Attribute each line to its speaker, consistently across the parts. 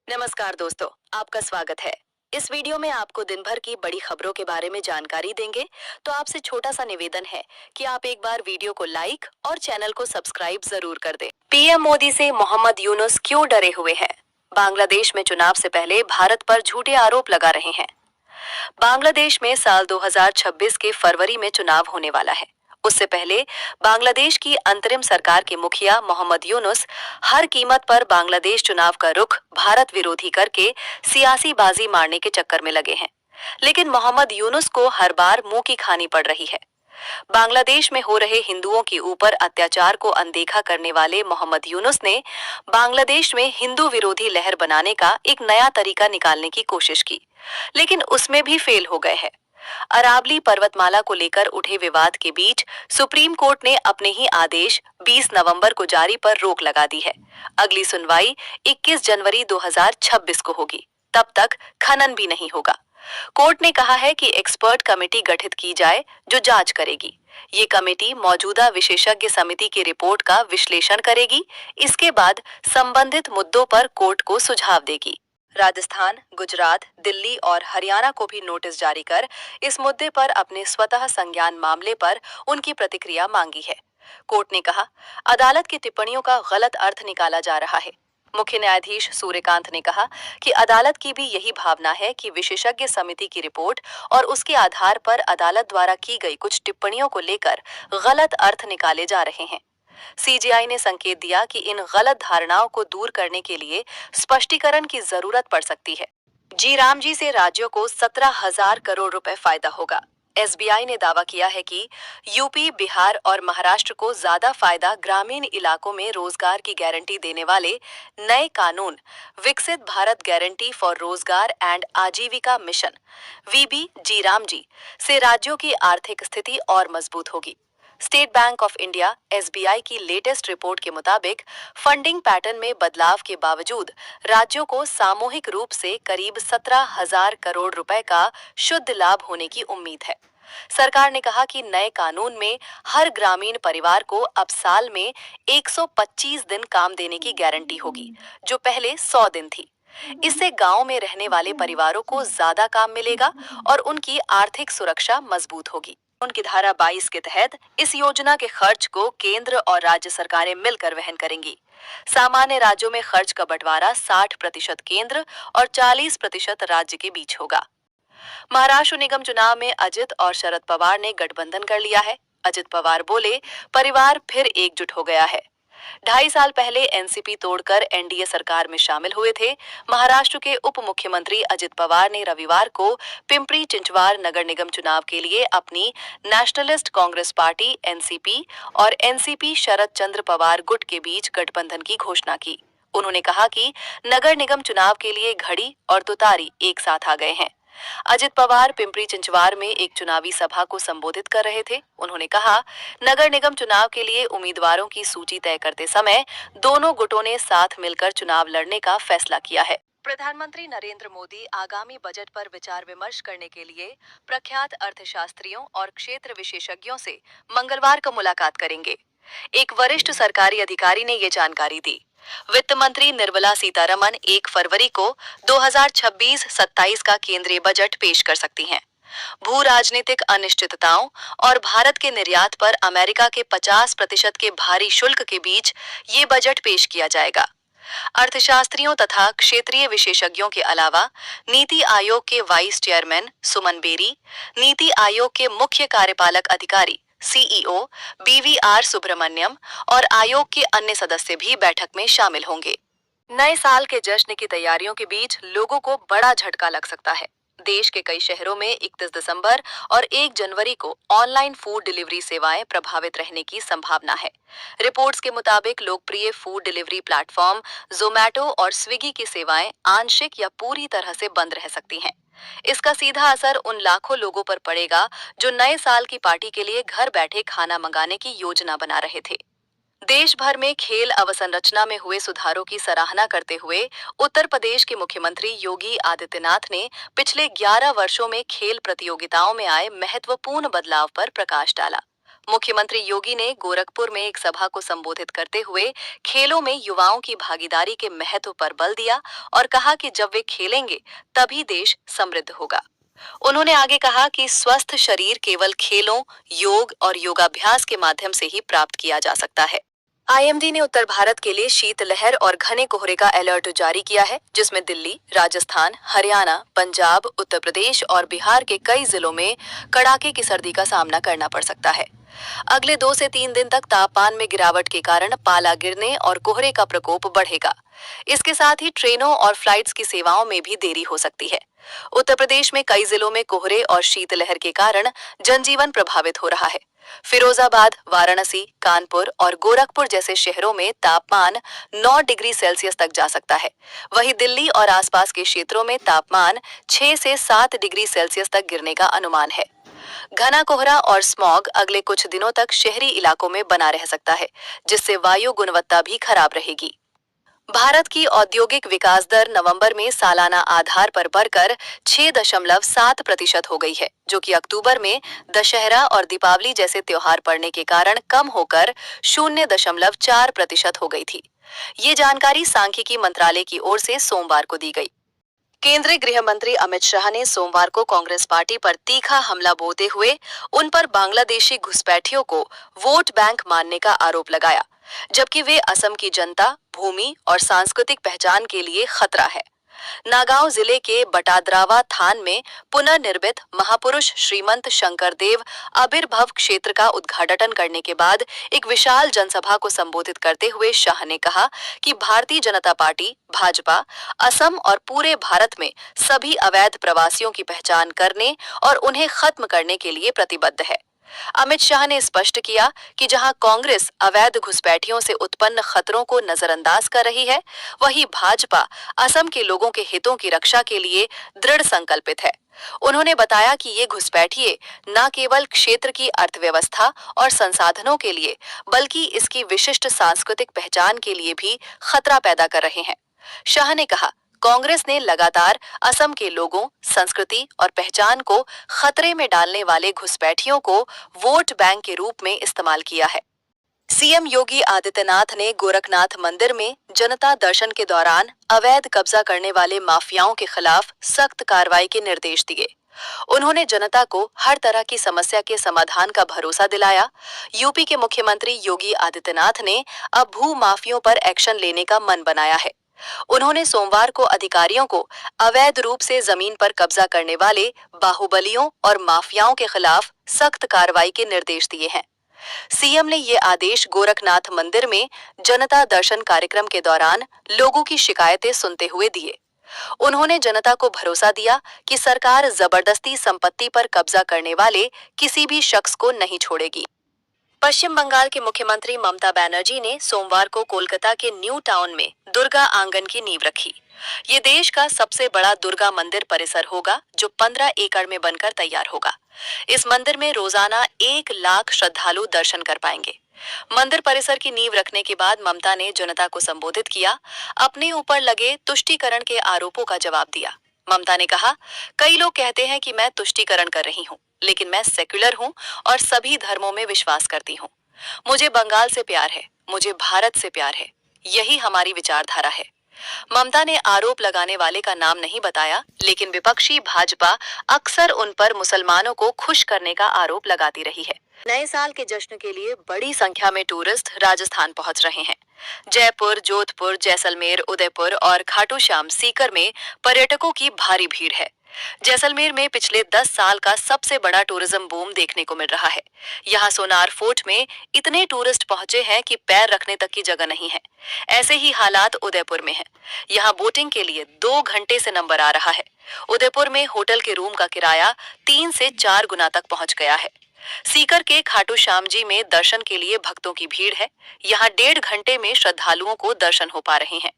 Speaker 1: नमस्कार दोस्तों, आपका स्वागत है। इस वीडियो में आपको दिन भर की बड़ी खबरों के बारे में जानकारी देंगे, तो आपसे छोटा सा निवेदन है कि आप एक बार वीडियो को लाइक और चैनल को सब्सक्राइब जरूर कर दें। पीएम मोदी से मोहम्मद यूनुस क्यों डरे हुए हैं? बांग्लादेश में चुनाव से पहले भारत पर झूठे आरोप लगा रहे हैं। बांग्लादेश में साल 2026 के फरवरी में चुनाव होने वाला है। उससे पहले बांग्लादेश की अंतरिम सरकार के मुखिया मोहम्मद यूनुस हर कीमत पर बांग्लादेश चुनाव का रुख भारत विरोधी करके सियासी बाजी मारने के चक्कर में लगे हैं। लेकिन मोहम्मद यूनुस को हर बार मुंह की खानी पड़ रही है। बांग्लादेश में हो रहे हिंदुओं के ऊपर अत्याचार को अनदेखा करने वाले मोहम्मद यूनुस ने बांग्लादेश में हिंदू विरोधी लहर बनाने का एक नया तरीका निकालने की कोशिश की, लेकिन उसमें भी फेल हो गए हैं। अरावली पर्वतमाला को लेकर उठे विवाद के बीच सुप्रीम कोर्ट ने अपने ही आदेश 20 नवंबर को जारी पर रोक लगा दी है। अगली सुनवाई 21 जनवरी 2026 को होगी। तब तक खनन भी नहीं होगा। कोर्ट ने कहा है कि एक्सपर्ट कमेटी गठित की जाए जो जांच करेगी। ये कमेटी मौजूदा विशेषज्ञ समिति की रिपोर्ट का विश्लेषण करेगी। इसके बाद संबंधित मुद्दों पर कोर्ट को सुझाव देगी। राजस्थान, गुजरात, दिल्ली और हरियाणा को भी नोटिस जारी कर इस मुद्दे पर अपने स्वतः संज्ञान मामले पर उनकी प्रतिक्रिया मांगी है। कोर्ट ने कहा, अदालत की टिप्पणियों का गलत अर्थ निकाला जा रहा है। मुख्य न्यायाधीश सूर्यकांत ने कहा कि अदालत की भी यही भावना है कि विशेषज्ञ समिति की रिपोर्ट और उसके आधार पर अदालत द्वारा की गई कुछ टिप्पणियों को लेकर गलत अर्थ निकाले जा रहे हैं। सीजेआई ने संकेत दिया कि इन गलत धारणाओं को दूर करने के लिए स्पष्टीकरण की जरूरत पड़ सकती है। जी राम जी से राज्यों को 17,000 करोड़ रुपए फायदा होगा। एसबीआई ने दावा किया है कि यूपी, बिहार और महाराष्ट्र को ज्यादा फायदा ग्रामीण इलाकों में रोजगार की गारंटी देने वाले नए कानून विकसित भारत गारंटी फॉर रोजगार एंड आजीविका मिशन वीबी जी राम जी से राज्यों की आर्थिक स्थिति और मजबूत होगी। State bank of India SBI की लेटेस्ट रिपोर्ट के मुताबिक फंडिंग पैटर्न में बदलाव के बावजूद राज्यों को सामूहिक रूप से करीब 17,000 करोड़ रुपए का शुद्ध लाभ होने की उम्मीद है। सरकार ने कहा कि नए कानून में हर ग्रामीण परिवार को अब साल में 125 दिन काम देने की गारंटी होगी, जो पहले 100 दिन थी। इससे गांव में रहने वाले परिवारों को ज्यादा काम मिलेगा और उनकी आर्थिक सुरक्षा मजबूत होगी। उनकी धारा 22 के तहत इस योजना के खर्च को केंद्र और राज्य सरकारें मिलकर वहन करेंगी। सामान्य राज्यों में खर्च का बंटवारा 60% केंद्र और 40% राज्य के बीच होगा। महाराष्ट्र निगम चुनाव में अजित और शरद पवार ने गठबंधन कर लिया है। अजित पवार बोले, परिवार फिर एकजुट हो गया है। 2.5 साल पहले एनसीपी तोड़कर एनडीए सरकार में शामिल हुए थे। महाराष्ट्र के उप मुख्यमंत्री अजित पवार ने रविवार को पिंपरी चिंचवाड़ नगर निगम चुनाव के लिए अपनी नेशनलिस्ट कांग्रेस पार्टी एनसीपी और एनसीपी शरद चंद्र पवार गुट के बीच गठबंधन की घोषणा की। उन्होंने कहा कि नगर निगम चुनाव के लिए घड़ी और तुतारी एक साथ आ गए हैं। अजित पवार पिंपरी चिंचवाड़ में एक चुनावी सभा को संबोधित कर रहे थे। उन्होंने कहा, नगर निगम चुनाव के लिए उम्मीदवारों की सूची तय करते समय दोनों गुटों ने साथ मिलकर चुनाव लड़ने का फैसला किया है। प्रधानमंत्री नरेंद्र मोदी आगामी बजट पर विचार विमर्श करने के लिए प्रख्यात अर्थशास्त्रियों और क्षेत्र विशेषज्ञों से मंगलवार को मुलाकात करेंगे। एक वरिष्ठ सरकारी अधिकारी ने ये जानकारी दी। वित्त मंत्री निर्मला सीतारमण 1 फरवरी को 2026-27 का केंद्रीय बजट पेश कर सकती हैं। भू राजनीतिक अनिश्चितताओं और भारत के निर्यात पर अमेरिका के 50% के भारी शुल्क के बीच ये बजट पेश किया जाएगा। अर्थशास्त्रियों तथा क्षेत्रीय विशेषज्ञों के अलावा नीति आयोग के वाइस चेयरमैन सुमन बेरी, नीति आयोग के मुख्य कार्यपालक अधिकारी सीईओ बीवीआर सुब्रमण्यम और आयोग के अन्य सदस्य भी बैठक में शामिल होंगे। नए साल के जश्न की तैयारियों के बीच लोगों को बड़ा झटका लग सकता है। देश के कई शहरों में 31 दिसंबर और 1 जनवरी को ऑनलाइन फूड डिलीवरी सेवाएं प्रभावित रहने की संभावना है। रिपोर्ट्स के मुताबिक लोकप्रिय फूड डिलीवरी प्लेटफॉर्म जोमैटो और स्विगी की सेवाएं आंशिक या पूरी तरह से बंद रह सकती हैं। इसका सीधा असर उन लाखों लोगों पर पड़ेगा जो नए साल की पार्टी के लिए घर बैठे खाना मंगाने की योजना बना रहे थे। देश भर में खेल अवसंरचना में हुए सुधारों की सराहना करते हुए उत्तर प्रदेश के मुख्यमंत्री योगी आदित्यनाथ ने पिछले 11 वर्षों में खेल प्रतियोगिताओं में आए महत्वपूर्ण बदलाव पर प्रकाश डाला। मुख्यमंत्री योगी ने गोरखपुर में एक सभा को संबोधित करते हुए खेलों में युवाओं की भागीदारी के महत्व पर बल दिया और कहा कि जब वे खेलेंगे तभी देश समृद्ध होगा। उन्होंने आगे कहा कि स्वस्थ शरीर केवल खेलों, योग और योगाभ्यास के माध्यम से ही प्राप्त किया जा सकता है। आईएमडी ने उत्तर भारत के लिए शीतलहर और घने कोहरे का अलर्ट जारी किया है, जिसमें दिल्ली, राजस्थान, हरियाणा, पंजाब, उत्तर प्रदेश और बिहार के कई जिलों में कड़ाके की सर्दी का सामना करना पड़ सकता है। अगले 2 से 3 दिन तक तापमान में गिरावट के कारण पाला गिरने और कोहरे का प्रकोप बढ़ेगा। इसके साथ ही ट्रेनों और फ्लाइट्स की सेवाओं में भी देरी हो सकती है। उत्तर प्रदेश में कई जिलों में कोहरे और शीतलहर के कारण जनजीवन प्रभावित हो रहा है। फिरोजाबाद, वाराणसी, कानपुर और गोरखपुर जैसे शहरों में तापमान 9 डिग्री सेल्सियस तक जा सकता है। वहीं दिल्ली और आसपास के क्षेत्रों में तापमान 6 से 7 डिग्री सेल्सियस तक गिरने का अनुमान है। घना कोहरा और स्मॉग अगले कुछ दिनों तक शहरी इलाकों में बना रह सकता है, जिससे वायु गुणवत्ता भी खराब रहेगी। भारत की औद्योगिक विकास दर नवंबर में सालाना आधार पर बढ़कर 6.7% हो गई है, जो कि अक्टूबर में दशहरा और दीपावली जैसे त्योहार पड़ने के कारण कम होकर 0.4% हो गई थी। ये जानकारी सांख्यिकी मंत्रालय की ओर से सोमवार को दी गई। केंद्रीय गृह मंत्री अमित शाह ने सोमवार को कांग्रेस पार्टी पर तीखा हमला बोलते हुए उन पर बांग्लादेशी घुसपैठियों को वोट बैंक मानने का आरोप लगाया, जबकि वे असम की जनता, भूमि और सांस्कृतिक पहचान के लिए खतरा है। नागांव जिले के बटाद्रावा थान में पुनर्निर्मित महापुरुष श्रीमंत शंकरदेव आविर्भव क्षेत्र का उद्घाटन करने के बाद एक विशाल जनसभा को संबोधित करते हुए शाह ने कहा कि भारतीय जनता पार्टी भाजपा असम और पूरे भारत में सभी अवैध प्रवासियों की पहचान करने और उन्हें खत्म करने के लिए प्रतिबद्ध है। अमित शाह ने स्पष्ट किया कि जहां कांग्रेस अवैध घुसपैठियों से उत्पन्न खतरों को नजरअंदाज कर रही है, वहीं भाजपा असम के लोगों के हितों की रक्षा के लिए दृढ़ संकल्पित है। उन्होंने बताया कि ये घुसपैठिए न केवल क्षेत्र की अर्थव्यवस्था और संसाधनों के लिए, बल्कि इसकी विशिष्ट सांस्कृतिक पहचान के लिए भी खतरा पैदा कर रहे हैं। शाह ने कहा, कांग्रेस ने लगातार असम के लोगों, संस्कृति और पहचान को खतरे में डालने वाले घुसपैठियों को वोट बैंक के रूप में इस्तेमाल किया है। सीएम योगी आदित्यनाथ ने गोरखनाथ मंदिर में जनता दर्शन के दौरान अवैध कब्जा करने वाले माफियाओं के खिलाफ सख्त कार्रवाई के निर्देश दिए। उन्होंने जनता को हर तरह की समस्या के समाधान का भरोसा दिलाया। यूपी के मुख्यमंत्री योगी आदित्यनाथ ने अब भू माफियों पर एक्शन लेने का मन बनाया है। उन्होंने सोमवार को अधिकारियों को अवैध रूप से जमीन पर कब्जा करने वाले बाहुबलियों और माफियाओं के खिलाफ सख्त कार्रवाई के निर्देश दिए हैं। सीएम ने ये आदेश गोरखनाथ मंदिर में जनता दर्शन कार्यक्रम के दौरान लोगों की शिकायतें सुनते हुए दिए। उन्होंने जनता को भरोसा दिया कि सरकार जबरदस्ती संपत्ति पर कब्जा करने वाले किसी भी शख्स को नहीं छोड़ेगी। पश्चिम बंगाल के मुख्यमंत्री ममता बनर्जी ने सोमवार को कोलकाता के न्यू टाउन में दुर्गा आंगन की नींव रखी। ये देश का सबसे बड़ा दुर्गा मंदिर परिसर होगा, जो 15 एकड़ में बनकर तैयार होगा। इस मंदिर में रोजाना 1 लाख श्रद्धालु दर्शन कर पाएंगे। मंदिर परिसर की नींव रखने के बाद ममता ने जनता को संबोधित किया, अपने ऊपर लगे तुष्टीकरण के आरोपों का जवाब दिया। ममता ने कहा, कई लोग कहते हैं कि मैं तुष्टीकरण कर रही हूँ, लेकिन मैं सेक्युलर हूँ और सभी धर्मों में विश्वास करती हूँ। मुझे बंगाल से प्यार है, मुझे भारत से प्यार है, यही हमारी विचारधारा है। ममता ने आरोप लगाने वाले का नाम नहीं बताया, लेकिन विपक्षी भाजपा अक्सर उन पर मुसलमानों को खुश करने का आरोप लगाती रही है। नए साल के जश्न के लिए बड़ी संख्या में टूरिस्ट राजस्थान पहुंच रहे हैं। जयपुर, जोधपुर, जैसलमेर, उदयपुर और खाटू श्याम सीकर में पर्यटकों की भारी भीड़ है। जैसलमेर में पिछले 10 साल का सबसे बड़ा टूरिज्म बूम देखने को मिल रहा है। यहाँ सोनार फोर्ट में इतने टूरिस्ट पहुंचे हैं कि पैर रखने तक की जगह नहीं है। ऐसे ही हालात उदयपुर में हैं। यहाँ बोटिंग के लिए 2 घंटे से नंबर आ रहा है। उदयपुर में होटल के रूम का किराया 3 से 4 गुना तक पहुंच गया है। सीकर के खाटू श्याम जी में दर्शन के लिए भक्तों की भीड़ है। यहाँ 1.5 घंटे में श्रद्धालुओं को दर्शन हो पा रहे हैं।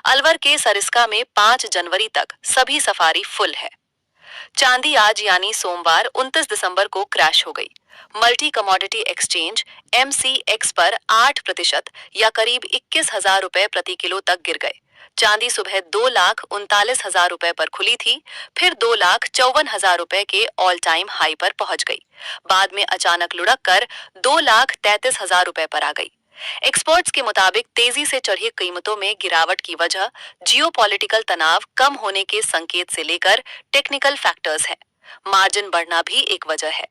Speaker 1: अलवर के सरिस्का में 5 जनवरी तक सभी सफारी फुल है। चांदी आज यानी सोमवार 29 दिसंबर को क्रैश हो गई। मल्टी कमोडिटी एक्सचेंज MCX पर 8% या करीब 21,000 रुपए प्रति किलो तक गिर गए। चांदी सुबह 2,39,000 रुपए पर खुली थी, फिर 2,54,000 रुपए के ऑल टाइम हाई पर पहुंच गई। बाद में अचानक लुढ़क कर 2,33,000 रुपए पर आ गई। एक्सपर्ट्स के मुताबिक तेजी से चढ़ी कीमतों में गिरावट की वजह जियोपॉलिटिकल तनाव कम होने के संकेत से लेकर टेक्निकल फैक्टर्स है। मार्जिन बढ़ना भी एक वजह है।